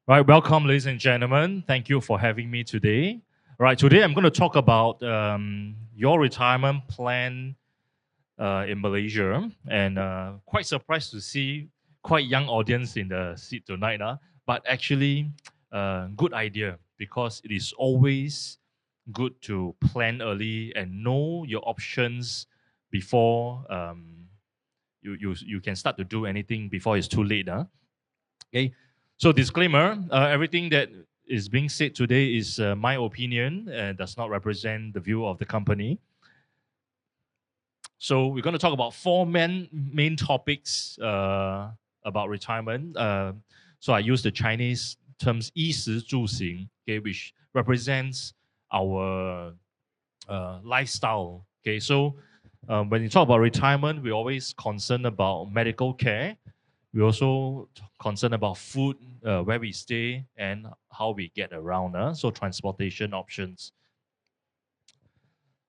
Right, welcome, ladies and gentlemen. Thank you for having me today. Right, today I'm going to talk about your retirement plan in Malaysia, and quite surprised to see quite young audience in the seat tonight. But actually, good idea because it is always good to plan early and know your options before you can start to do anything before it's too late. Okay, so disclaimer: everything that is being said today is my opinion and does not represent the view of the company. So we're going to talk about four main topics about retirement. So I use the Chinese terms 衣食住行, okay, which represents our lifestyle. Okay, so when you talk about retirement, we're always concerned about medical care. We also concerned about food, where we stay, and how we get around. So transportation options.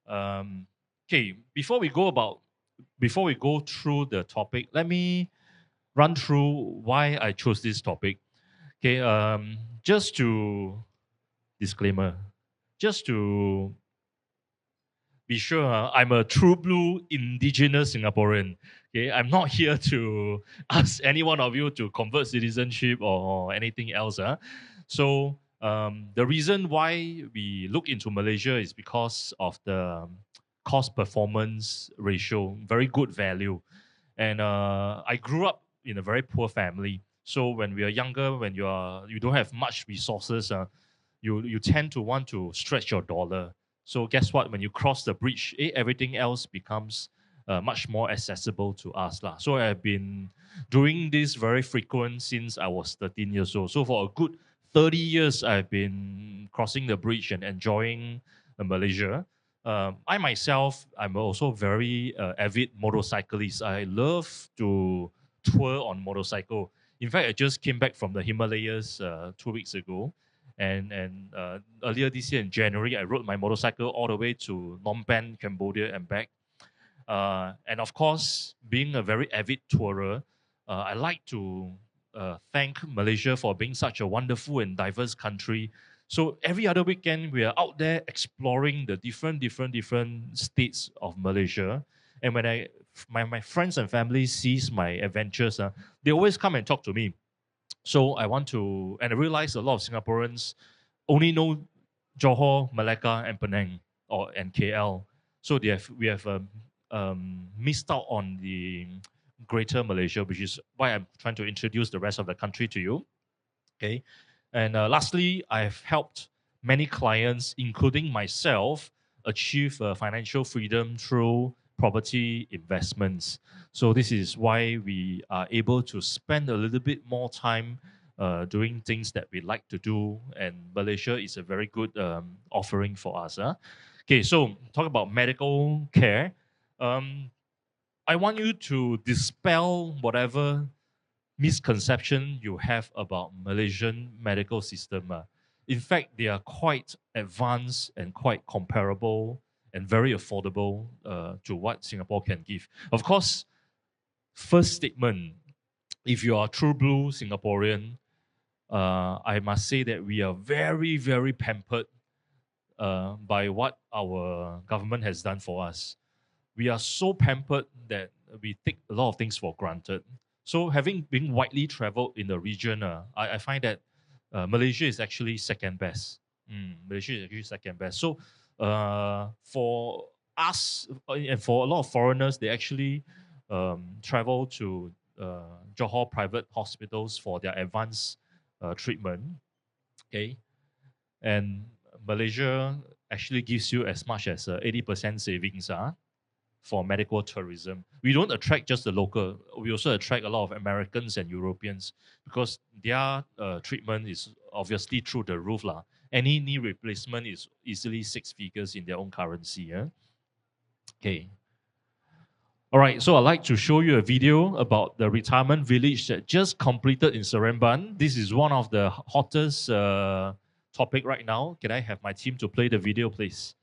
Okay, before we go through the topic, let me run through why I chose this topic. Okay, just to disclaimer, just to be sure, I'm a true blue indigenous Singaporean. Okay, I'm not here to ask any one of you to convert citizenship or anything else. So the reason why we look into Malaysia is because of the cost performance ratio, very good value. And I grew up in a very poor family. So when we are younger, when you don't have much resources, you tend to want to stretch your dollar. So guess what? When you cross the bridge, everything else becomes much more accessible to us lah. So I've been doing this very frequent since I was 13 years old. So for a good 30 years, I've been crossing the bridge and enjoying Malaysia. I myself, I'm also very avid motorcyclist. I love to tour on motorcycle. In fact, I just came back from the Himalayas 2 weeks ago. And earlier this year in January, I rode my motorcycle all the way to Phnom Penh, Cambodia, and back. And of course, being a very avid tourer, I like to thank Malaysia for being such a wonderful and diverse country. So every other weekend, we are out there exploring the different states of Malaysia. And when my friends and family sees my adventures, they always come and talk to me. So I want to, and I realize a lot of Singaporeans only know Johor, Malacca, and Penang and KL. So we have missed out on the Greater Malaysia, which is why I'm trying to introduce the rest of the country to you. Okay, and lastly, I've helped many clients, including myself, achieve financial freedom through property investments. So this is why we are able to spend a little bit more time doing things that we like to do, and Malaysia is a very good offering for us. Okay, so talk about medical care. Um, I want you to dispel whatever misconception you have about Malaysian medical system. In fact, they are quite advanced and quite comparable and very affordable to what Singapore can give. Of course, first statement, if you are a true blue Singaporean, I must say that we are very, very pampered by what our government has done for us. We are so pampered that we take a lot of things for granted. So, having been widely traveled in the region, I find that Malaysia is actually second best. Malaysia is actually second best. So, for us and for a lot of foreigners, they actually travel to Johor private hospitals for their advanced treatment. Okay, and Malaysia actually gives you as much as 80% savings for medical tourism. We don't attract just the local. We also attract a lot of Americans and Europeans because their treatment is obviously through the roof. Any knee replacement is easily six figures in their own currency. Yeah? Okay. All right, so I'd like to show you a video about the retirement village that just completed in Seremban. This is one of the hottest topic right now. Can I have my team to play the video, please?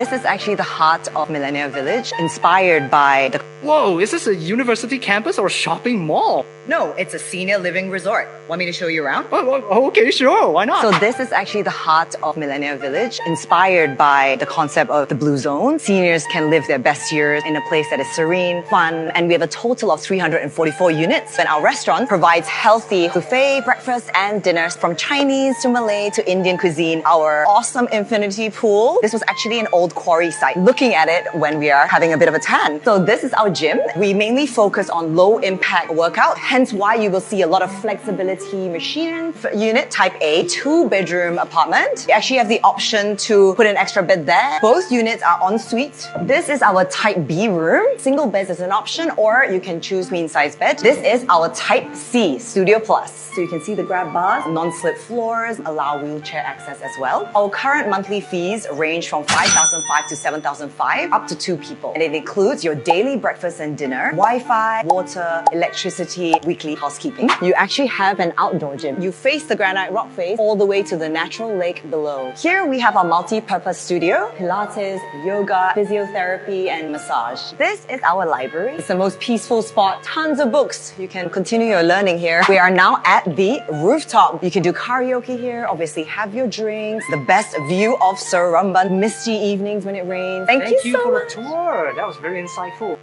This is actually the heart of Millennial Village, inspired by the... Whoa, is this a university campus or shopping mall? No, it's a senior living resort. Want me to show you around? Oh, okay, sure, why not? So this is actually the heart of Millennial Village, inspired by the concept of the Blue Zone. Seniors can live their best years in a place that is serene, fun, and we have a total of 344 units. And our restaurant provides healthy buffet, breakfast, and dinners from Chinese to Malay to Indian cuisine. Our awesome infinity pool. This was actually an old quarry site. Looking at it when we are having a bit of a tan. So this is our gym. We mainly focus on low impact workout, hence why you will see a lot of flexibility machine unit type A, 2-bedroom apartment. You actually have the option to put an extra bed there. Both units are en suite. This is our type B room. Single beds is an option, or you can choose queen size bed. This is our type C, Studio Plus. So you can see the grab bars, non-slip floors, allow wheelchair access as well. Our current monthly fees range from 5,500 to 7,500, up to 2 people. And it includes your daily breakfast and dinner, Wi-Fi, water, electricity, weekly housekeeping. You actually have an outdoor gym. You face the granite rock face all the way to the natural lake below. Here we have our multi-purpose studio, Pilates, yoga, physiotherapy, and massage. This is our library. It's the most peaceful spot. Tons of books. You can continue your learning here. We are now at the rooftop. You can do karaoke here, obviously have your drinks. The best view of Seremban, misty evenings when it rains. Thank you so for much. the tour. That was very insightful.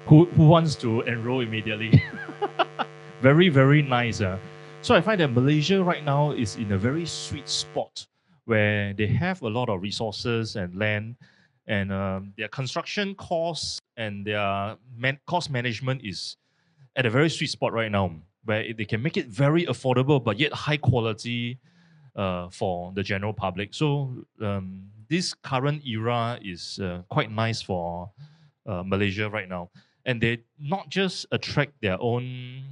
Who wants to enroll immediately? Very, very nice. So I find that Malaysia right now is in a very sweet spot where they have a lot of resources and land, and their construction costs and their cost management is at a very sweet spot right now, where they can make it very affordable but yet high quality for the general public. So this current era is quite nice for Malaysia right now. And they not just attract their own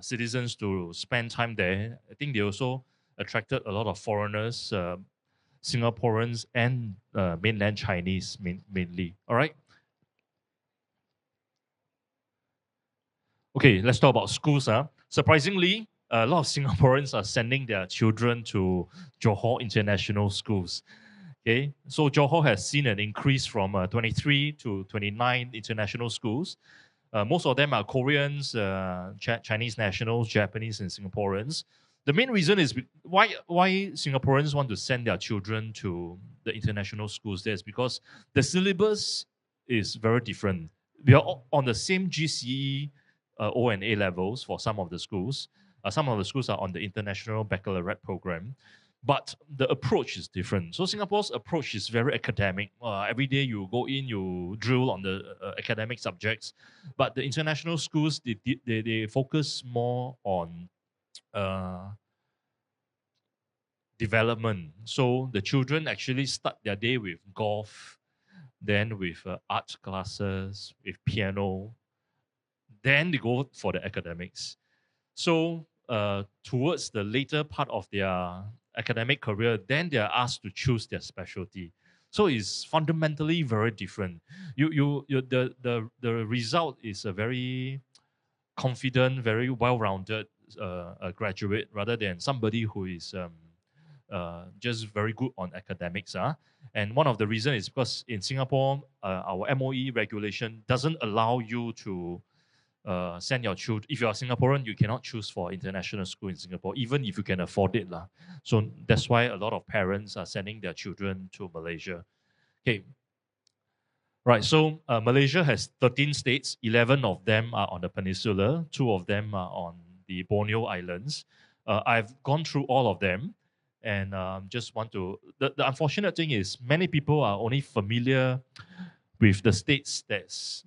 citizens to spend time there. I think they also attracted a lot of foreigners, Singaporeans and mainland Chinese mainly. All right. Okay, let's talk about schools. Surprisingly, a lot of Singaporeans are sending their children to Johor International Schools. Okay, so Johor has seen an increase from 23 to 29 international schools. Most of them are Koreans, Chinese nationals, Japanese, and Singaporeans. The main reason is why Singaporeans want to send their children to the international schools there is because the syllabus is very different. We are on the same GCE O and A levels for some of the schools. Some of the schools are on the International Baccalaureate program. But the approach is different. So Singapore's approach is very academic. Every day you go in, you drill on the academic subjects. But the international schools, they focus more on development. So the children actually start their day with golf, then with art classes, with piano. Then they go for the academics. So towards the later part of their academic career, then they are asked to choose their specialty. So it's fundamentally very different. The result is a very confident, very well-rounded graduate, rather than somebody who is just very good on academics. And one of the reasons is because in Singapore, our MOE regulation doesn't allow you to send your children. If you are Singaporean, you cannot choose for international school in Singapore, even if you can afford it. So that's why a lot of parents are sending their children to Malaysia. Okay. Right, so Malaysia has 13 states. 11 of them are on the peninsula. 2 of them are on the Borneo Islands. I've gone through all of them, and just want to... The unfortunate thing is many people are only familiar with the states that's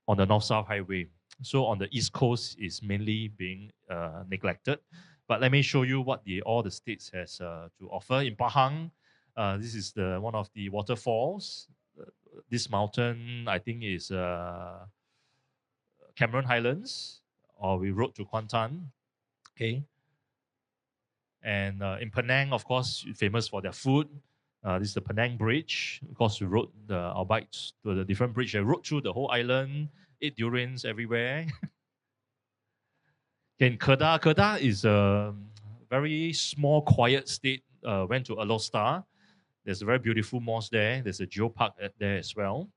on the North-South Highway. So on the East Coast is mainly being neglected. But let me show you what all the states has to offer. In Pahang, this is one of the waterfalls. This mountain, I think, is Cameron Highlands, or we rode to Kuantan. Okay. And in Penang, of course, famous for their food. This is the Penang Bridge. Of course, we rode our bikes to the different bridge. I rode through the whole island. Ate durians everywhere. In Kedah is a very small, quiet state. Went to Alor Star. There's a very beautiful mosque there. There's a geopark there as well.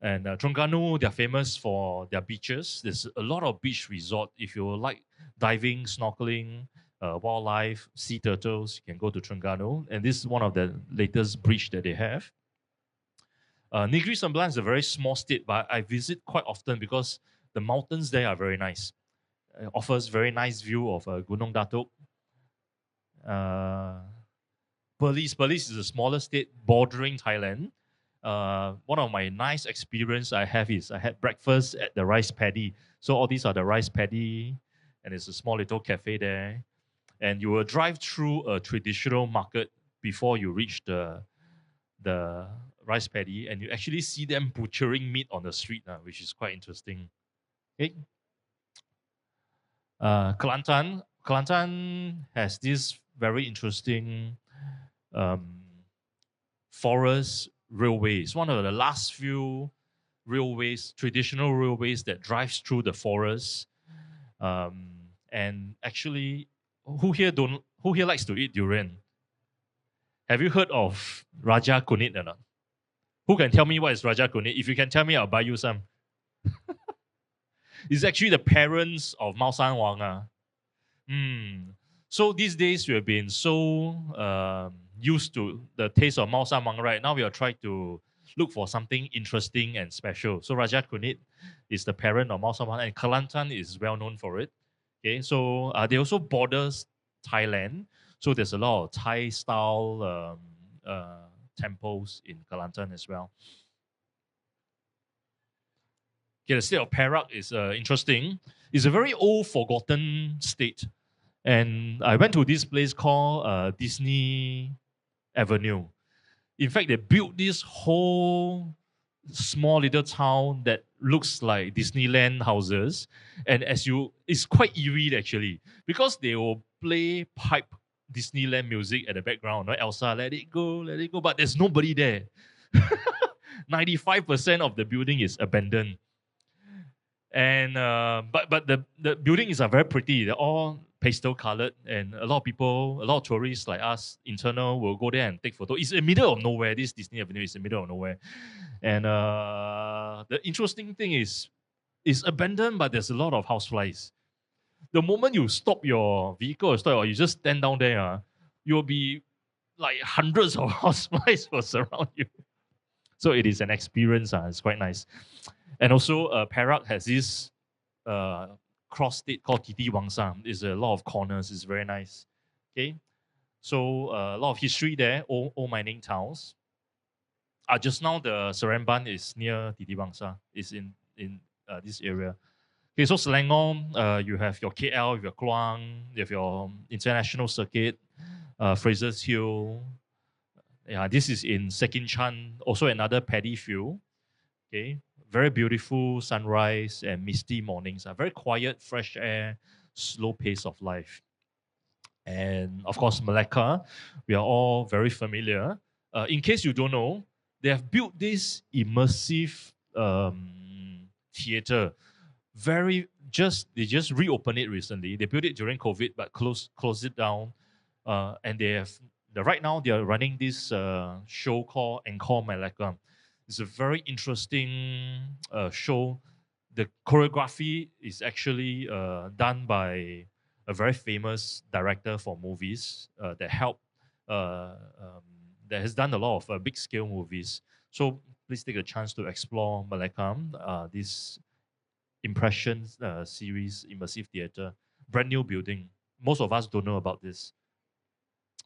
And Terengganu, they're famous for their beaches. There's a lot of beach resort. If you like diving, snorkeling, wildlife, sea turtles, you can go to Terengganu. And this is one of the latest bridge that they have. Negri Sembilan is a very small state, but I visit quite often because the mountains there are very nice. It offers very nice view of Gunung Datuk. Perlis is a smaller state bordering Thailand. One of my nice experience I have is I had breakfast at the rice paddy. So all these are the rice paddy, and there's a small little cafe there. And you will drive through a traditional market before you reach the rice paddy, and you actually see them butchering meat on the street, which is quite interesting. Okay. Kelantan has this very interesting forest railway. It's one of the last few railways, traditional railways that drives through the forest. And actually, who here likes to eat durian? Have you heard of Raja Kunit or not? Who can tell me what is Raja Kunit? If you can tell me, I'll buy you some. It's actually the parents of Mao San Wang. So these days we have been so used to the taste of Mao San Wang, right? Now we are trying to look for something interesting and special. So Raja Kunit is the parent of Mao San Wang, and Kelantan is well known for it. Okay, so they also borders Thailand. So there's a lot of Thai style temples in Kelantan as well. Okay, the state of Perak is interesting. It's a very old, forgotten state. And I went to this place called Disney Avenue. In fact, they built this whole small little town that looks like Disneyland houses. And it's quite eerie actually, because they will play pipe Disneyland music at the background, right? Elsa, let it go, but there's nobody there. 95% of the building is abandoned. And but the buildings are very pretty. They're all pastel colored, and a lot of tourists like us, internal, will go there and take photos. It's in the middle of nowhere. This Disney Avenue is in the middle of nowhere. And the interesting thing is, it's abandoned, but there's a lot of houseflies. The moment you stop your vehicle or you just stand down there, you'll be like hundreds of houseflies will surround you. So it is an experience. It's quite nice. And also, Perak has this cross state called Titi Wangsa. There's a lot of corners. It's very nice. Okay, so a lot of history there. Old mining towns. Just now the Seremban is near Titi Wangsa. It's in this area. Okay, so Selangor, you have your KL, you have your Kluang, you have your international circuit, Fraser's Hill. Yeah, this is in Sekinchan, also another paddy field. Okay, very beautiful sunrise and misty mornings. Very quiet, fresh air, slow pace of life. And of course, Malacca, we are all very familiar. In case you don't know, they have built this immersive theater. They just reopened it recently. They built it during COVID, but closed it down. And right now they are running this show called Encore Malacca. It's a very interesting show. The choreography is actually done by a very famous director for movies that has done a lot of big scale movies. So please take a chance to explore Malacca. This Impressions series, immersive theater, brand new building. Most of us don't know about this.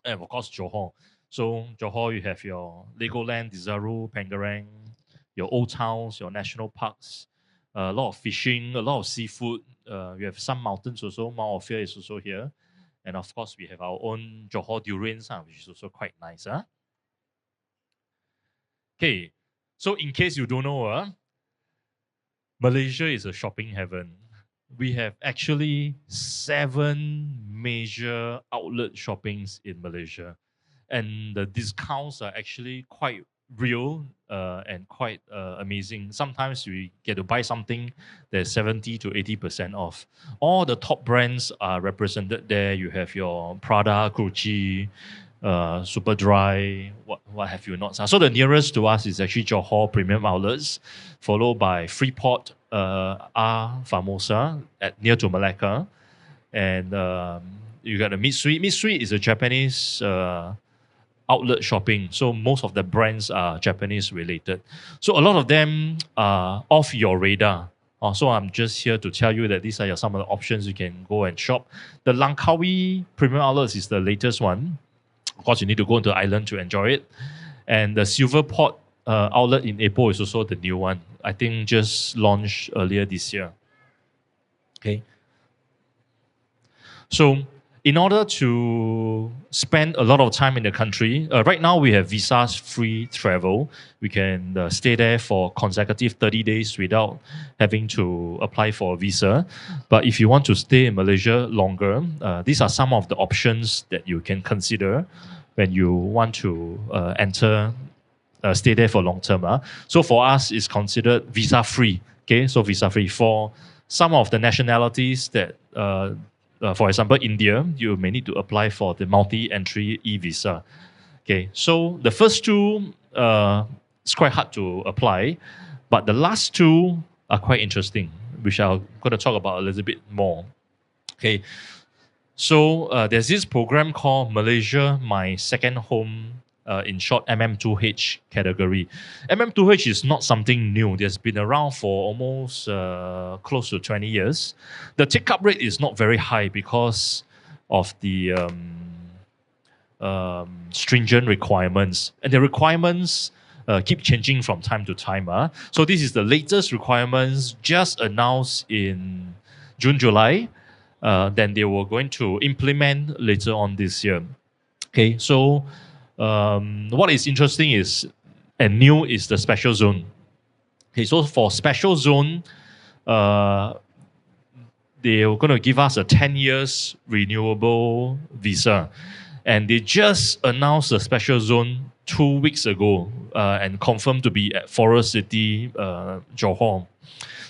And of course, Johor. So Johor, you have your Legoland, Desaru, Pengerang, your old towns, your national parks, a lot of fishing, a lot of seafood. We have some mountains also. Mount Ophir is also here. And of course, we have our own Johor durians, which is also quite nice. Okay, so in case you don't know, Malaysia is a shopping heaven. We have actually 7 major outlet shoppings in Malaysia. And the discounts are actually quite real and quite amazing. Sometimes we get to buy something that's 70 to 80% off. All the top brands are represented there. You have your Prada, Gucci, Superdry, what have you not. So the nearest to us is actually Johor Premium Outlets, followed by Freeport, Famosa, near to Malacca. And you got the Mitsui. Mitsui is a Japanese outlet shopping. So most of the brands are Japanese related. So a lot of them are off your radar. So I'm just here to tell you that these are some of the options you can go and shop. The Langkawi Premium Outlets is the latest one. Of course, you need to go into the island to enjoy it. And the Silverport outlet in Expo is also the new one. I think just launched earlier this year. Okay. So in order to spend a lot of time in the country, right now we have visa-free travel. We can stay there for consecutive 30 days without having to apply for a visa. But if you want to stay in Malaysia longer, these are some of the options that you can consider when you want to stay there for long term. So for us, it's considered visa-free. Okay, so visa-free. For some of the nationalities that for example, India, you may need to apply for the multi-entry e-visa. Okay, so the first two, it's quite hard to apply, but the last two are quite interesting, which I'm going to talk about a little bit more. Okay, so there's this program called Malaysia, My Second Home, in short, MM2H category. MM2H is not something new. It has been around for almost close to 20 years. The take-up rate is not very high because of the stringent requirements. And the requirements keep changing from time to time. So this is the latest requirements just announced in June, July. Then they were going to implement later on this year. Okay, so what is interesting is, and new is the special zone. Okay, so for special zone, they're going to give us a 10 years renewable visa. And they just announced the special zone 2 weeks ago and confirmed to be at Forest City, Johor.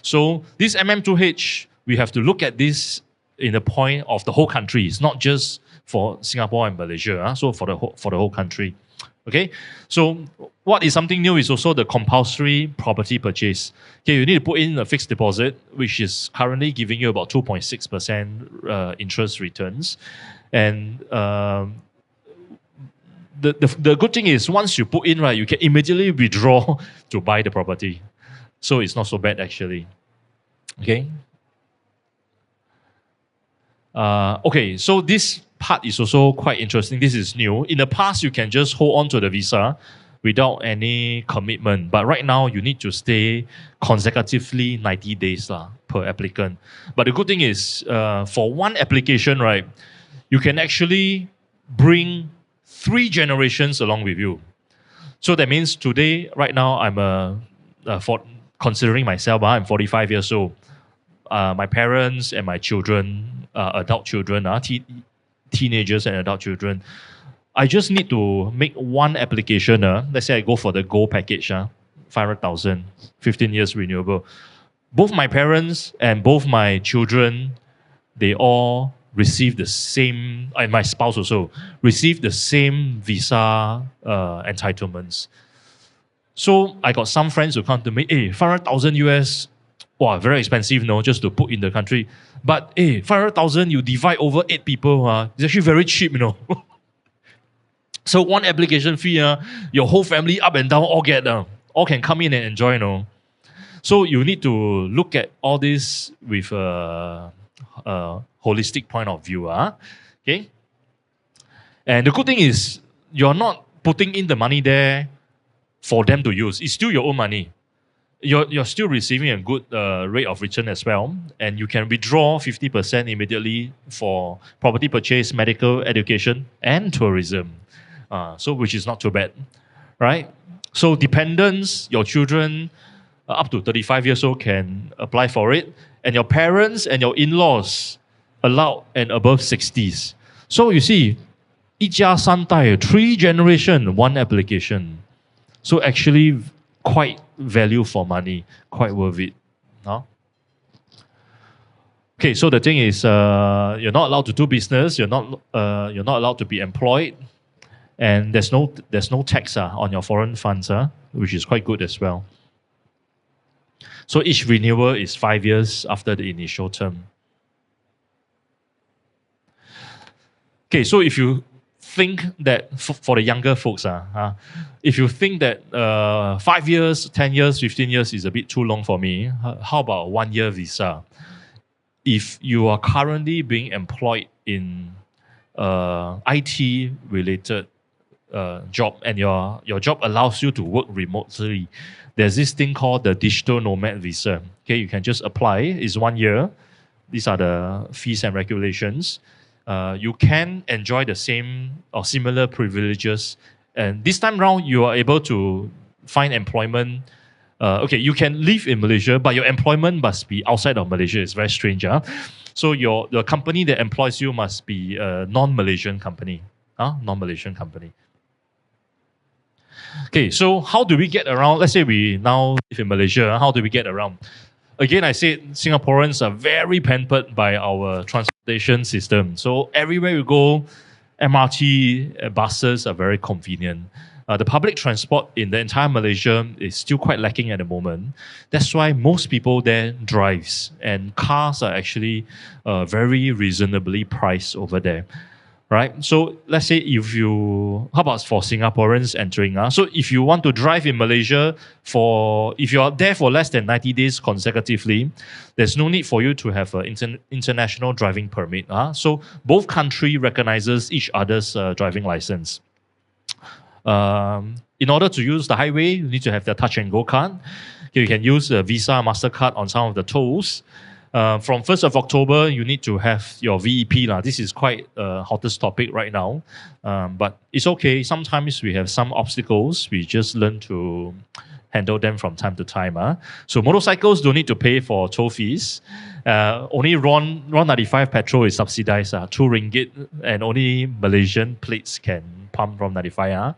So this MM2H, we have to look at this in the point of the whole country. It's not just for Singapore and Malaysia, so for the whole country. Okay, so what is something new is also the compulsory property purchase. Okay, you need to put in a fixed deposit, which is currently giving you about 2.6% interest returns. And the good thing is once you put in, right, you can immediately withdraw to buy the property. So it's not so bad actually. Okay. Okay, so this part is also quite interesting. This is new. In the past, you can just hold on to the visa without any commitment. But right now, you need to stay consecutively 90 days per applicant. But the good thing is, for one application, right, you can actually bring 3 generations along with you. So that means today, right now, I'm considering myself, I'm 45 years old. My parents and my children, adult children, teenagers and adult children, I just need to make one application. Let's say I go for the gold package, 500,000, 15 years renewable. Both my parents and both my children, they all receive the same, and my spouse also, receive the same visa entitlements. So I got some friends who come to me, hey, 500,000 US, wow, very expensive, just to put in the country. But 500,000 you divide over 8 people, it's actually very cheap, So one application fee, your whole family up and down all can come in and enjoy, So you need to look at all this with a holistic point of view, okay? And the good thing is, you're not putting in the money there for them to use. It's still your own money. You're still receiving a good rate of return as well, and you can withdraw 50% immediately for property purchase, medical, education, and tourism. So which is not too bad, right? So dependents, your children up to 35 years old can apply for it, and your parents and your in-laws allowed and above 60s. So you see, 一家三代, 3 generation, 1 application. So actually quite value for money, quite worth it. Okay, so the thing is, you're not allowed to do business. You're not allowed to be employed. And there's no tax on your foreign funds, which is quite good as well. So each renewal is 5 years after the initial term. Okay, so if you think that for the younger folks, if you think that 5 years, 10 years, 15 years is a bit too long for me, how about 1 year visa? If you are currently being employed in IT related job and your job allows you to work remotely, there's this thing called the digital nomad visa. Okay, you can just apply. It's 1 year. These are the fees and regulations. You can enjoy the same or similar privileges, and this time round you are able to find employment. You can live in Malaysia, but your employment must be outside of Malaysia. It's very strange. So the company that employs you must be a non-Malaysian company. Non-Malaysian company. Okay, so how do we get around? Let's say we now live in Malaysia. How do we get around? Again, I said Singaporeans are very pampered by our transportation system. So everywhere we go, MRT, buses are very convenient. The public transport in the entire Malaysia is still quite lacking at the moment. That's why most people there drives, and cars are actually very reasonably priced over there. Right? So let's say how about for Singaporeans entering? So if you want to drive in Malaysia if you are there for less than 90 days consecutively, there's no need for you to have an international driving permit. So both countries recognizes each other's driving license. In order to use the highway, you need to have the touch and go card. You can use the Visa, MasterCard on some of the tolls. From 1st of October, you need to have your VEP. This is quite a hottest topic right now. But it's okay. Sometimes we have some obstacles. We just learn to handle them from time to time. So motorcycles don't need to pay for toll fees. Only RON 95 petrol is subsidized, 2 ringgit, and only Malaysian plates can pump RON 95.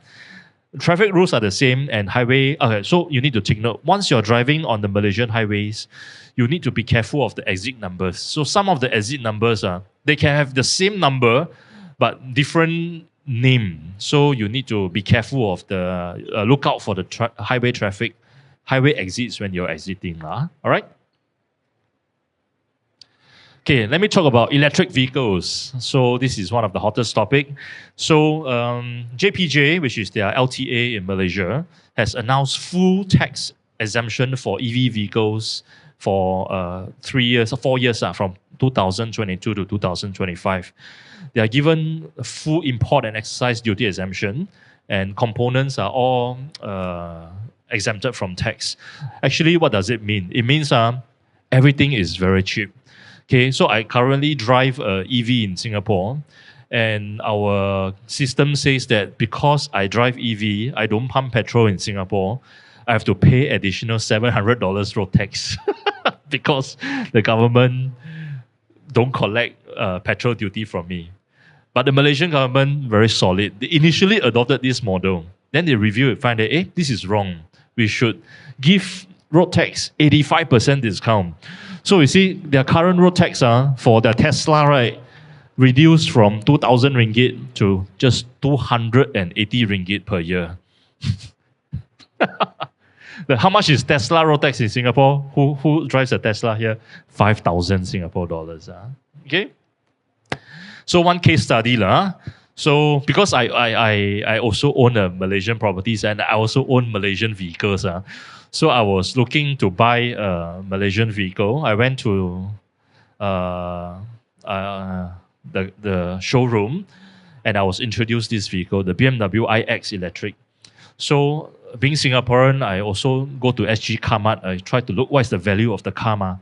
Traffic rules are the same, and highway. Okay, so you need to take note. Once you're driving on the Malaysian highways, you need to be careful of the exit numbers. So some of the exit numbers they can have the same number but different name. So you need to be careful of the look out for the highway exits when you're exiting. All right. Okay, let me talk about electric vehicles. So this is one of the hottest topic. So JPJ, which is their LTA in Malaysia, has announced full tax exemption for EV vehicles for 4 years, from 2022 to 2025. They are given full import and excise duty exemption, and components are all exempted from tax. Actually, what does it mean? It means everything is very cheap. Okay, so I currently drive a EV in Singapore, and our system says that because I drive EV, I don't pump petrol in Singapore, I have to pay additional $700 road tax because the government don't collect petrol duty from me. But the Malaysian government, very solid. They initially adopted this model. Then they review it, find that, this is wrong. We should give road tax 85% discount. So you see, their current road tax for their Tesla, right, reduced from 2,000 ringgit to just 280 ringgit per year. How much is Tesla road tax in Singapore? Who drives a Tesla here? 5,000 Singapore dollars. Okay. So one case study So because I also own a Malaysian properties, and I also own Malaysian vehicles. So I was looking to buy a Malaysian vehicle. I went to the showroom, and I was introduced this vehicle, the BMW iX Electric. So being Singaporean, I also go to SG Carmart. I try to look what is the value of the car.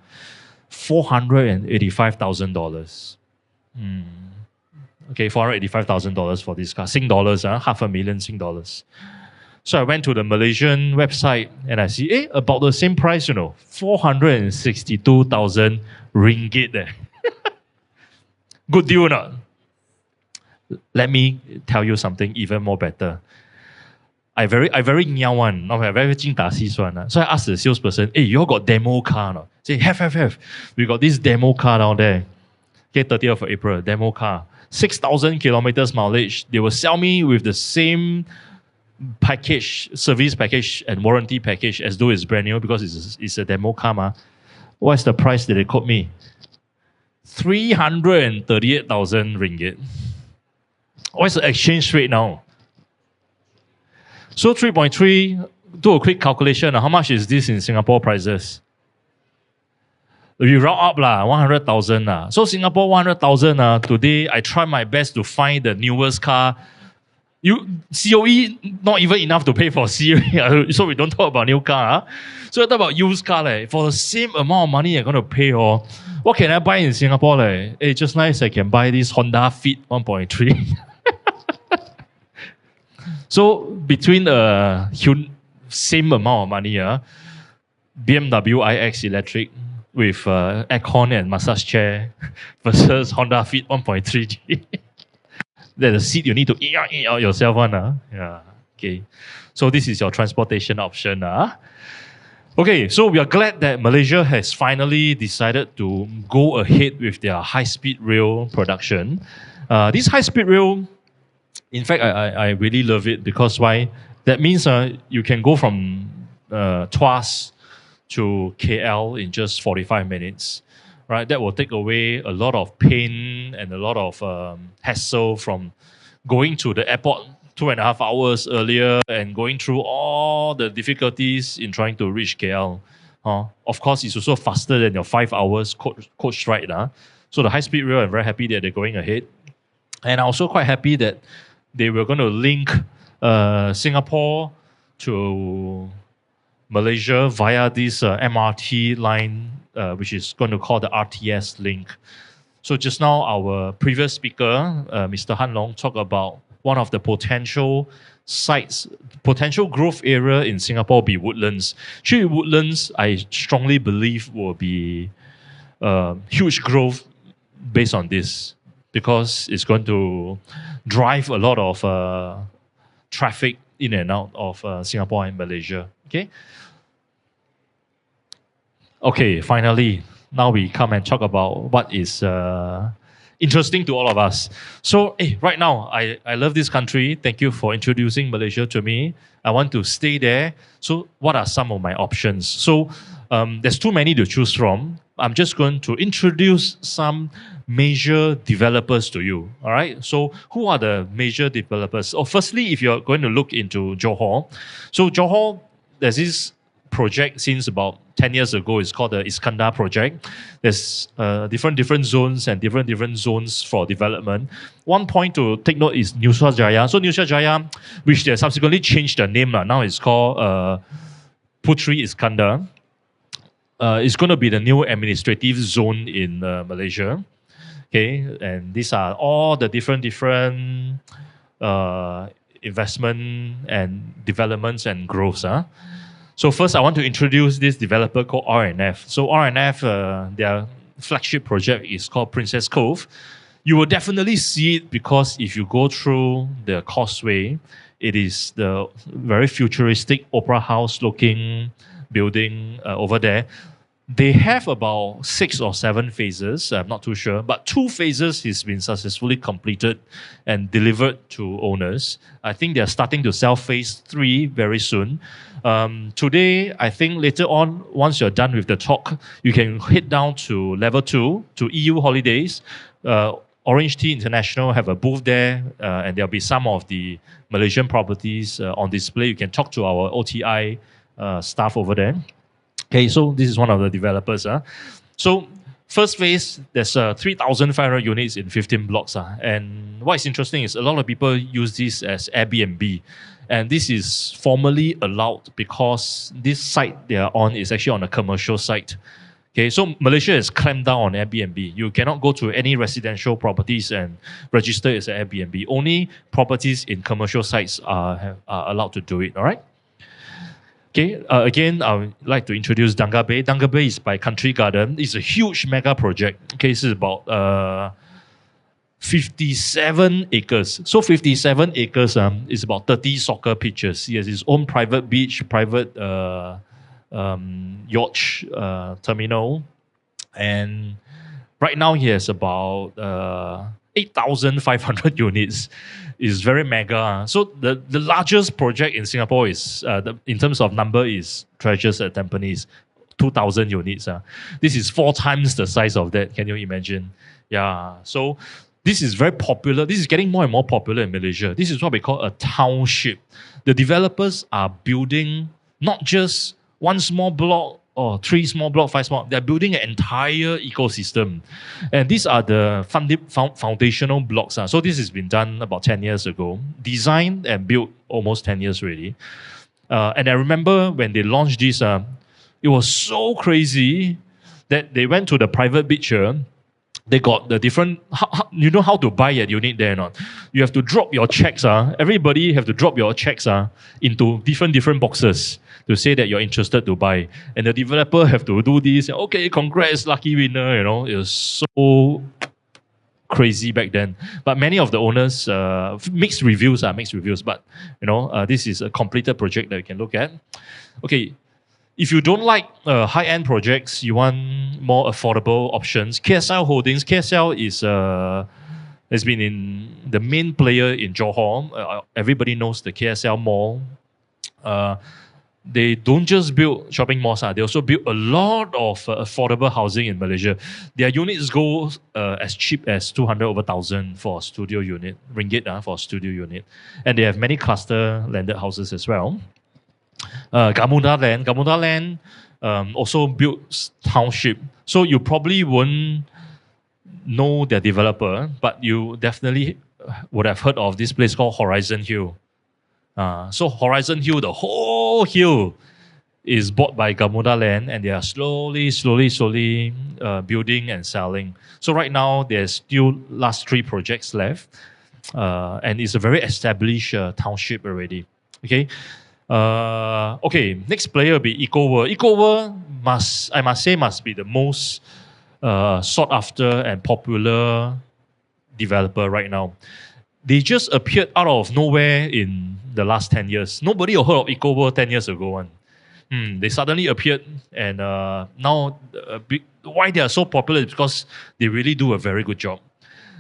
$485,000. Okay, $485,000 for this car. Sing dollars, $500,000 Sing dollars. So I went to the Malaysian website and I see, about the same price, 462,000 ringgit. Good deal or not? Let me tell you something even more better. I very niao one. I very jing da sis one. So I asked the salesperson, you all got demo car no? Say, have. We got this demo car down there. Okay, 30th of April, demo car. 6,000 kilometers mileage. They will sell me with the same package, service package and warranty package as though it's brand new because it's a demo car. Ma. What's the price that they quote me? 338,000 ringgit. What's the exchange rate now? So 3.3, do a quick calculation. How much is this in Singapore prices? If you round up 100,000 So Singapore 100,000 today I try my best to find the newest car. COE not even enough to pay for COE, so we don't talk about new car. So we talk about used car. For the same amount of money I'm going to pay, what can I buy in Singapore? Just nice I can buy this Honda Fit 1.3. So between the same amount of money, BMW iX electric with aircon and massage chair versus Honda Fit 1.3G. There's a seat you need to eat out yourself one. Yeah. Okay. So this is your transportation option. Okay, so we are glad that Malaysia has finally decided to go ahead with their high-speed rail production. This high-speed rail, in fact, I really love it because why? That means you can go from Tuas to KL in just 45 minutes. Right, that will take away a lot of pain and a lot of hassle from going to the airport 2.5 hours earlier and going through all the difficulties in trying to reach KL. Of course, it's also faster than your 5 hours coach ride. So the high-speed rail, I'm very happy that they're going ahead. And I'm also quite happy that they were going to link Singapore to Malaysia via this MRT line, which is going to call the RTS link. So just now, our previous speaker, Mr. Han Long, talked about one of the potential sites, potential growth area in Singapore be Woodlands. Actually, Woodlands, I strongly believe will be huge growth based on this because it's going to drive a lot of traffic in and out of Singapore and Malaysia. Okay, finally, now we come and talk about what is interesting to all of us. So, right now, I love this country. Thank you for introducing Malaysia to me. I want to stay there. So, what are some of my options? So, there's too many to choose from. I'm just going to introduce some major developers to you. All right. So, who are the major developers? Firstly, if you're going to look into Johor, so Johor, there's this project since about 10 years ago. It's called the Iskandar project. There's different zones and different zones for development. One point to take note is Nusa Jaya. So Nusa Jaya, which they subsequently changed the name. Now it's called Puteri Iskandar. It's going to be the new administrative zone in Malaysia. Okay, and these are all the different investment and developments and growths. So first, I want to introduce this developer called RNF. So RNF, their flagship project is called Princess Cove. You will definitely see it because if you go through the causeway, it is the very futuristic opera house looking building over there. They have about 6 or 7 phases, I'm not too sure, but 2 phases has been successfully completed and delivered to owners. I think they're starting to sell phase 3 very soon. Today, I think later on, once you're done with the talk, you can head down to level 2, to EU Holidays. Orange Tea International have a booth there, and there'll be some of the Malaysian properties on display. You can talk to our OTI staff over there. Okay, so this is one of the developers. So first phase, there's 3,500 units in 15 blocks. And what is interesting is a lot of people use this as Airbnb. And this is formally allowed because this site they are on is actually on a commercial site. Okay, so Malaysia has clamped down on Airbnb. You cannot go to any residential properties and register as an Airbnb. Only properties in commercial sites are allowed to do it, all right? Okay, again, I would like to introduce Danga Bay. Danga Bay is by Country Garden. It's a huge mega project. Okay, this is about 57 acres. So 57 acres is about 30 soccer pitches. He has his own private beach, private yacht terminal. And right now he has about 8,500 units is very mega. So the largest project in Singapore is, in terms of number, is Treasures at Tampines, 2,000 units. This is 4 times the size of that. Can you imagine? Yeah. So this is very popular. This is getting more and more popular in Malaysia. This is what we call a township. The developers are building not just one small block or 3 small blocks, 5 small. They're building an entire ecosystem. And these are the foundational blocks. So this has been done about 10 years ago. Designed and built almost 10 years already. And I remember when they launched this, it was so crazy that they went to the private beach here. They got the different, you know how to buy a unit there or not? You have to drop your checks. Everybody have to drop your checks into different boxes to say that you're interested to buy. And the developer have to do this. Okay, congrats, lucky winner. It was so crazy back then. But many of the owners, mixed reviews. But, this is a completed project that you can look at. Okay. If you don't like high-end projects, you want more affordable options, KSL Holdings. KSL has been in the main player in Johor. Everybody knows the KSL Mall. They don't just build shopping malls, they also build a lot of affordable housing in Malaysia. Their units go as cheap as 200,000 for a studio unit, ringgit for a studio unit. And they have many cluster landed houses as well. Gamuda Land also built township. So you probably won't know their developer, but you definitely would have heard of this place called Horizon Hill. So Horizon Hill, the whole hill is bought by Gamuda Land, and they are slowly building and selling. So right now, there's still last 3 projects left. And it's a very established township already. Okay. Next player will be EcoWorld. EcoWorld must be the most sought after and popular developer right now. They just appeared out of nowhere in the last 10 years. Nobody had heard of EcoWorld 10 years ago. They suddenly appeared, and now why they are so popular is because they really do a very good job.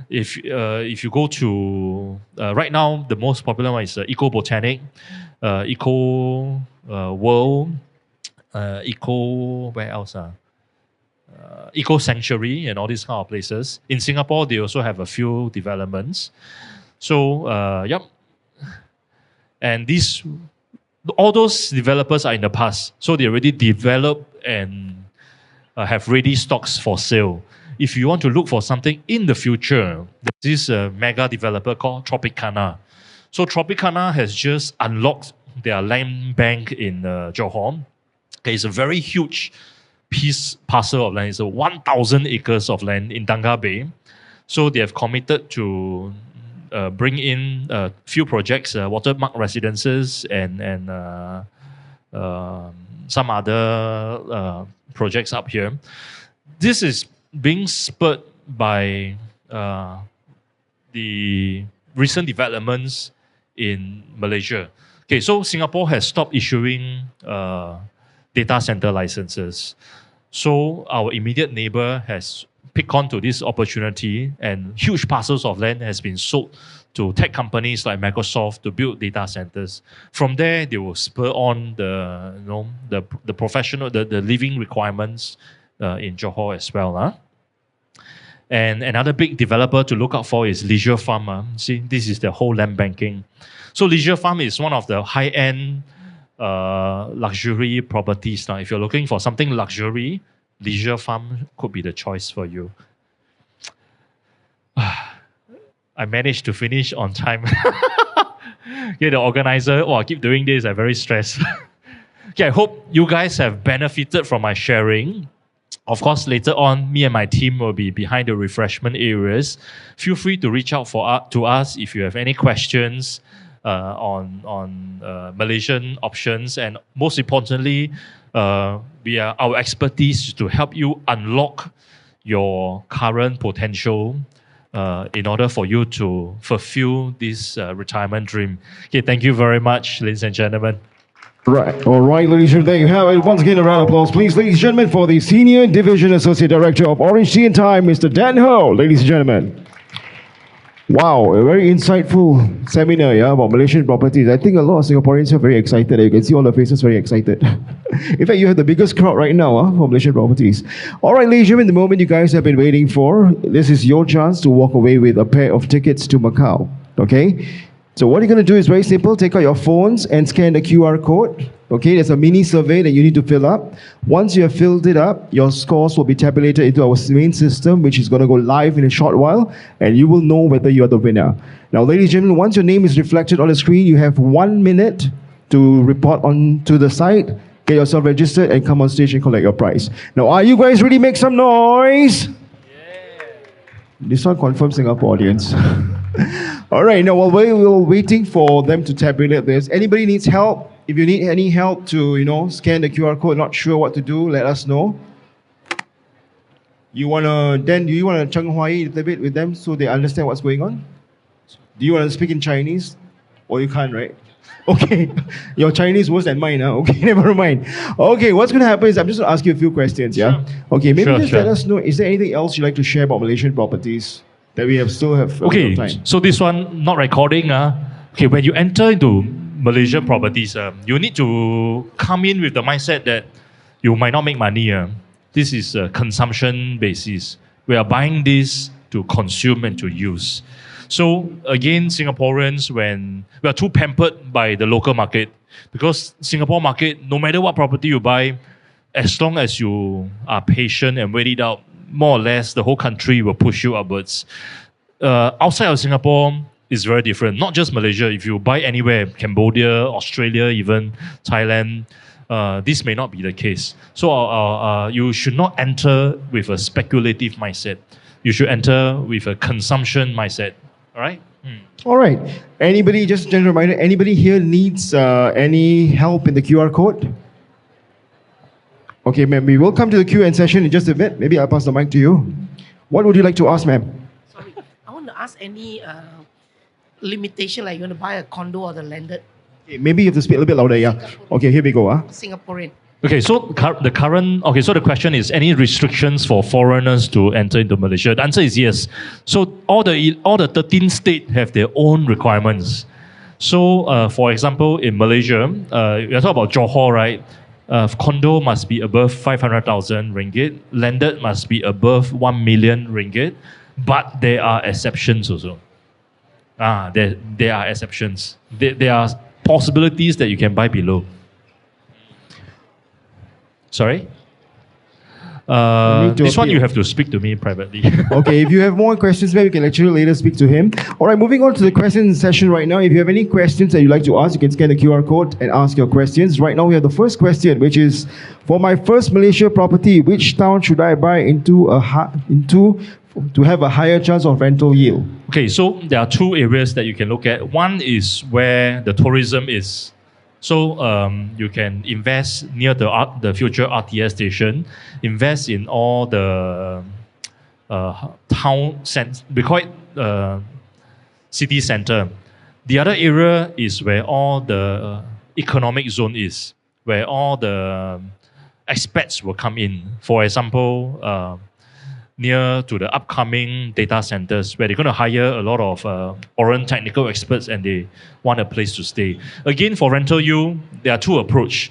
If you go to right now, the most popular one is Eco Botanic, Eco World, Eco where else? Eco Sanctuary and all these kind of places. In Singapore, they also have a few developments. So yep, and all those developers are in the past, so they already developed and have ready stocks for sale. If you want to look for something in the future, there's this mega developer called Tropicana. So Tropicana has just unlocked their land bank in Johor. Okay, it's a very huge parcel of land. It's 1,000 acres of land in Danga Bay. So they have committed to bring in a few projects, watermark residences and some other projects up here. This is being spurred by the recent developments in Malaysia. Okay, so Singapore has stopped issuing data center licenses. So our immediate neighbor has picked on to this opportunity, and huge parcels of land has been sold to tech companies like Microsoft to build data centers. From there, they will spur on the professional, the living requirements in Johor as well. And another big developer to look out for is Leisure Farm. See, this is the whole land banking. So Leisure Farm is one of the high-end luxury properties. Now, if you're looking for something luxury, Leisure Farm could be the choice for you. I managed to finish on time. Okay, the organizer, I keep doing this, I'm very stressed. Okay, I hope you guys have benefited from my sharing. Of course, later on, me and my team will be behind the refreshment areas. Feel free to reach out to us if you have any questions on Malaysian options. And most importantly, our expertise to help you unlock your current potential in order for you to fulfill this retirement dream. Okay, thank you very much, ladies and gentlemen. Right. All right, ladies and gentlemen, there you have it. Once again, a round of applause, please, ladies and gentlemen, for the Senior Division Associate Director of Orange Tea and Time, Mr. Dan Ho, ladies and gentlemen. Wow, a very insightful seminar, yeah, about Malaysian properties. I think a lot of Singaporeans are very excited. You can see all the faces very excited. In fact, you have the biggest crowd right now for Malaysian properties. All right, ladies and gentlemen, the moment you guys have been waiting for, this is your chance to walk away with a pair of tickets to Macau. Okay? So what you're going to do is very simple. Take out your phones and scan the QR code. Okay, there's a mini survey that you need to fill up. Once you have filled it up, your scores will be tabulated into our main system, which is going to go live in a short while, and you will know whether you are the winner. Now, ladies and gentlemen, once your name is reflected on the screen, you have 1 minute to report on to the site, get yourself registered, and come on stage and collect your prize. Now, are you guys ready? Make some noise. This one confirms Singapore audience. All right, now while we're waiting for them to tabulate this, anybody needs help? If you need any help to, scan the QR code, not sure what to do, let us know. Do you want to Cheng Huai a little bit with them so they understand what's going on? Do you want to speak in Chinese? Or you can't, right? Okay, your Chinese worse than mine, huh? Okay, never mind. Okay, what's going to happen is I'm just going to ask you a few questions, yeah? Sure. Okay, maybe let us know, is there anything else you'd like to share about Malaysian properties that we still have okay, time? So this one, not recording. Okay, when you enter into Malaysian properties, you need to come in with the mindset that you might not make money. This is a consumption basis. We are buying this to consume and to use. So again, Singaporeans, when we are too pampered by the local market, because Singapore market, no matter what property you buy, as long as you are patient and wait it out, more or less the whole country will push you upwards. Outside of Singapore is very different. Not just Malaysia. If you buy anywhere, Cambodia, Australia, even Thailand, this may not be the case. So you should not enter with a speculative mindset. You should enter with a consumption mindset. All right? All right. Anybody, just a general reminder, anybody here needs any help in the QR code? Okay, ma'am, we will come to the Q&A session in just a bit. Maybe I'll pass the mic to you. What would you like to ask, ma'am? Sorry, I want to ask any limitation, like you want to buy a condo or the landed? Okay, maybe you have to speak a little bit louder, yeah. Okay, here we go. Singaporean. Okay, so the question is, any restrictions for foreigners to enter into Malaysia? The answer is yes. So all the 13 states have their own requirements. So, for example, in Malaysia, you're talking about Johor, right? Condo must be above 500,000 ringgit. Landed must be above 1 million ringgit. But there are exceptions also. There are exceptions. There are possibilities that you can buy below. Sorry? This one you have to speak to me privately. Okay, if you have more questions, maybe we can actually later speak to him. All right, moving on to the questions session right now. If you have any questions that you'd like to ask, you can scan the QR code and ask your questions. Right now, we have the first question, which is, for my first Malaysia property, which town should I buy into to have a higher chance of rental yield? Okay, so there are two areas that you can look at. One is where the tourism is. So you can invest near the future RTS station, invest in all the town centers, we call it city center. The other area is where all the economic zone is, where all the expats will come in. For example, near to the upcoming data centers where they're going to hire a lot of foreign technical experts and they want a place to stay. Again, for rental yield, there are two approaches.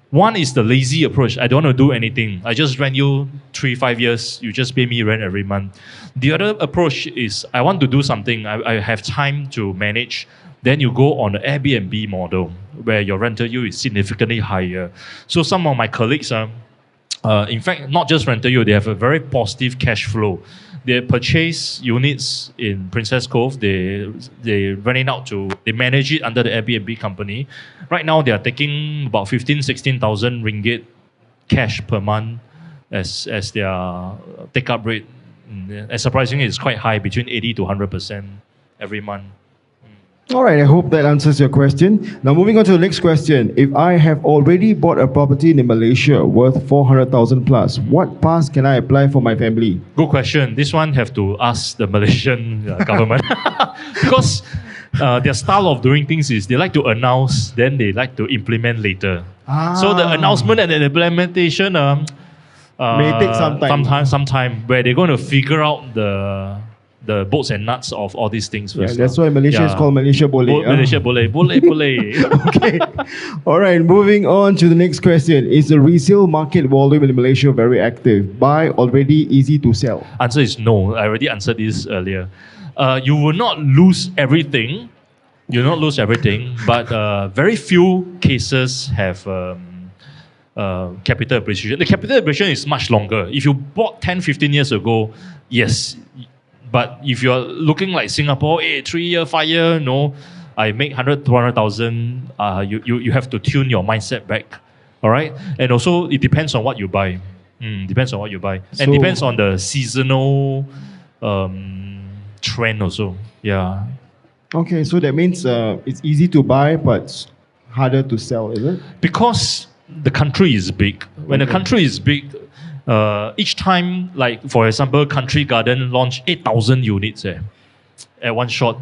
One is the lazy approach. I don't want to do anything. I just rent you 3-5 years. You just pay me rent every month. The other approach is I want to do something. I have time to manage. Then you go on the Airbnb model where your rental yield is significantly higher. So some of my colleagues in fact, not just rental yield, they have a very positive cash flow. They purchase units in Princess Cove, they rent it out they manage it under the Airbnb company. Right now, they are taking about 16,000 ringgit cash per month as their take-up rate. And surprisingly, it's quite high, between 80 to 100% every month. All right, I hope that answers your question. Now, moving on to the next question. If I have already bought a property in Malaysia worth 400,000 plus, what pass can I apply for my family? Good question. This one have to ask the Malaysian government. Because their style of doing things is they like to announce, then they like to implement later. So the announcement and the implementation may take some time. Some time where they're going to figure out the bolts and nuts of all these things Yeah, first. that's why Malaysia is called Malaysia Boleh. Malaysia Boleh. Okay. All right, moving on to the next question. Is the resale market volume in Malaysia very active? Buy already, easy to sell? Answer is no. I already answered this earlier. You will not lose everything. You will not lose everything, but very few cases have capital appreciation. The capital appreciation is much longer. If you bought 10, 15 years ago, yes. But if you're looking like Singapore, 3 year, 5 year, no, I make 100, 200,000, you have to tune your mindset back. All right? And also, it depends on what you buy. Depends on what you buy. And depends on the seasonal trend also. Yeah. Okay, so that means it's easy to buy, but harder to sell, is it? Because the country is big. When the country is big, each time, like for example, Country Garden launched 8,000 units at one shot.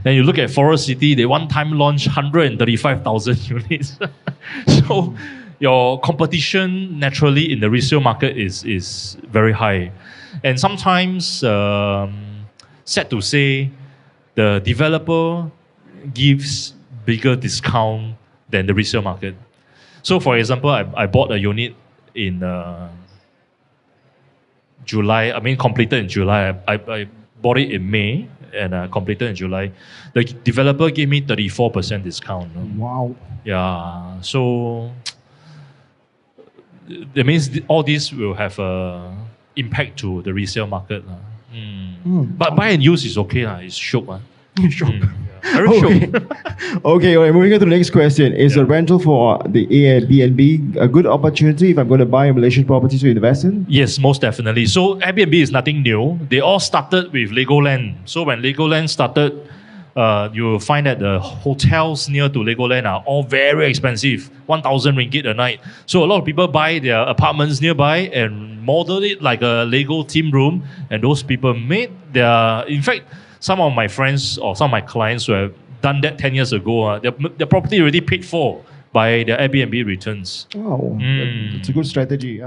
Then you look at Forest City, they one time launched 135,000 units. So your competition naturally in the resale market is very high. And sometimes, sad to say, the developer gives bigger discount than the resale market. So for example, I bought a unit in July. I mean, completed in July. I bought it in May and completed in July. The developer gave me 34% discount. Wow. Yeah. So that means all this will have a impact to the resale market. But buy and use is okay. It's shiok. Very shiok. Okay, all right, moving on to the next question. Is a rental for the Airbnb a good opportunity if I'm going to buy a Malaysian property to invest in? Yes, most definitely. So Airbnb is nothing new. They all started with Legoland. So when Legoland started, you will find that the hotels near to Legoland are all very expensive, 1,000 ringgit a night. So a lot of people buy their apartments nearby and model it like a Lego theme room. And those people made their... In fact, some of my friends or some of my clients who have done that 10 years ago, their property already paid for by their Airbnb returns. Wow, it's a good strategy.